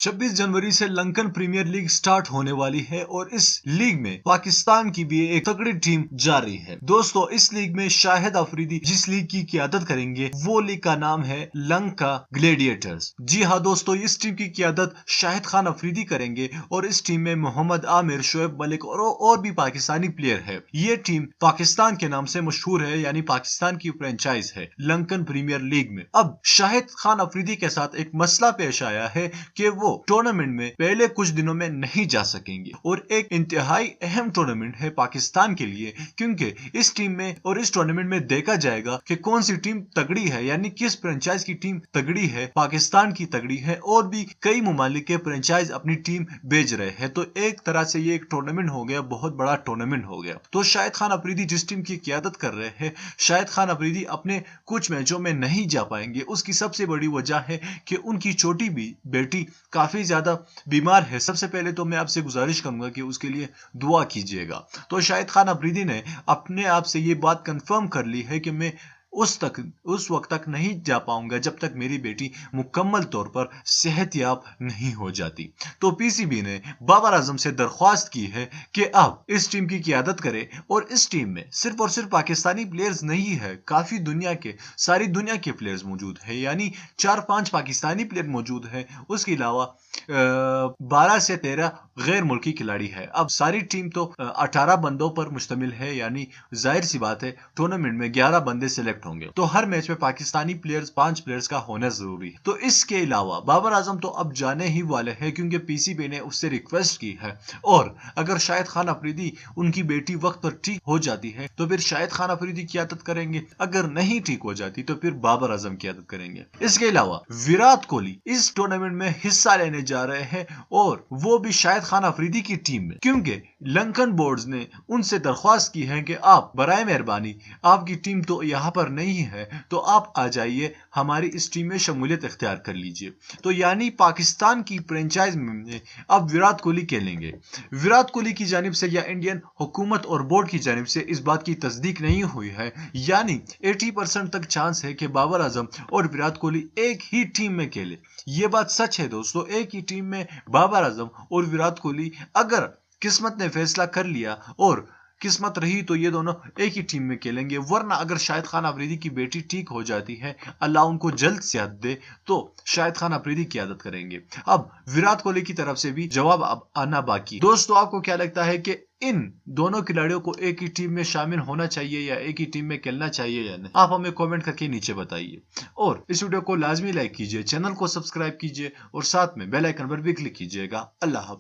26 जनवरी से Lankan premiere league start होने वाली है और इस लीग में पाकिस्तान की भी एक तगड़ी टीम जारी है। दोस्तों, इस लीग में शाहिद अफरीदी जिस लीग की क़ियादत करेंगे वो लीग का नाम है लंका ग्लैडिएटर्स। जी हाँ दोस्तों, इस टीम की क़ियादत शाहिद खान अफरीदी करेंगे और इस टीम में मोहम्मद आमिर, शोएब मलिक और भी पाकिस्तानी प्लेयर है। ये टीम पाकिस्तान के नाम से मशहूर है, यानी पाकिस्तान की फ्रेंचाइज है लंकन प्रीमियर लीग में। अब शाहिद खान अफरीदी के साथ एक मसला पेश आया है कि वो टूर्नामेंट में पहले कुछ दिनों में नहीं जा सकेंगे और एक इंतहाई अहम टूर्नामेंट है पाकिस्तान के लिए, क्योंकि इस टीम में और इस टूर्नामेंट में देखा जाएगा कि कौन सी टीम तगड़ी है, यानी किस फ्रेंचाइज की टीम तगड़ी है। पाकिस्तान की तगड़ी है और भी कई मुमालिक के फ्रेंचाइज अपनी टीम भेज रहे हैं, तो एक तरह से ये एक टूर्नामेंट हो गया, बहुत बड़ा टूर्नामेंट हो गया। तो शाहिद खान अफरीदी जिस टीम की क़ियादत कर रहे हैं, शाहिद खान अफरीदी अपने कुछ मैचों में नहीं जा पाएंगे। उसकी सबसे बड़ी वजह है कि उनकी छोटी बेटी काफी ज्यादा बीमार है। सबसे पहले तो मैं आपसे गुजारिश करूंगा कि उसके लिए दुआ कीजिएगा। तो शाहिद खान अफरीदी ने अपने आप से ये बात कंफर्म कर ली है कि मैं उस वक्त तक नहीं जा पाऊंगा जब तक मेरी बेटी मुकम्मल तौर पर सेहतयाब नहीं हो जाती। तो पीसीबी ने बाबर आजम से दरख्वास्त की है कि अब इस टीम की क़ियादत करे और इस टीम में सिर्फ और सिर्फ पाकिस्तानी प्लेयर्स नहीं है, काफी सारी दुनिया के प्लेयर्स मौजूद है, यानी 4-5 पाकिस्तानी प्लेयर मौजूद है। उसके अलावा 12 से 13 गैर मुल्की खिलाड़ी है। अब सारी टीम तो 18 बंदों पर मुश्तमिल है, यानी जाहिर सी बात है टूर्नामेंट में 11 बंदे सिलेक्ट होंगे, तो हर मैच में पाकिस्तानी प्लेयर्स 5 प्लेयर्स का होना जरूरी है। तो इसके अलावा बाबर आजम तो अब जाने ही वाले हैं, क्योंकि पीसीबी ने उससे रिक्वेस्ट की है। और अगर शाहिद खान अफरीदी उनकी बेटी वक्त पर ठीक हो जाती है तो फिर शाहिद खान अफरीदी क़ियादत करेंगे, अगर नहीं ठीक हो जाती तो फिर बाबर आजम क़ियादत करेंगे। इसके अलावा विराट कोहली इस टूर्नामेंट में हिस्सा लेने जा रहे हैं और वो भी शाहिद खान अफरीदी की टीम में, क्योंकि लंकन बोर्ड्स ने उनसे दरख्वास्त की है कि आप बराए मेहरबानी, आपकी टीम तो यहाँ पर नहीं है, तो आप आ जाइए, हमारी इस टीम में शमूलियत इख्तियार कर लीजिए। तो यानी पाकिस्तान की फ्रेंचाइज में अब विराट कोहली खेलेंगे। विराट कोहली की जानिब से या इंडियन हुकूमत और बोर्ड की जानिब से इस बात की तस्दीक नहीं हुई है, यानी 80% तक चांस है कि बाबर आजम और विराट कोहली एक ही टीम में खेले। ये बात सच है दोस्तों, एक ही टीम में बाबर आजम और विराट कोहली, अगर किस्मत ने फैसला कर लिया और किस्मत रही तो ये दोनों एक ही टीम में खेलेंगे, वरना अगर शाहिद खान अफरीदी की बेटी ठीक हो जाती है, अल्लाह उनको जल्द सेहत दे, तो शाहिद खान अफरीदी की आदत करेंगे। अब विराट कोहली की तरफ से भी जवाब अब आना बाकी। दोस्तों, आपको क्या लगता है कि इन दोनों खिलाड़ियों को एक ही टीम में शामिल होना चाहिए या एक ही टीम में खेलना चाहिए या नहीं? आप हमें कमेंट करके नीचे बताइए और इस वीडियो को लाजमी लाइक कीजिए, चैनल को सब्सक्राइब कीजिए और साथ में बेल आइकन पर भी क्लिक कीजिएगा। अल्लाह हाफ़िज़।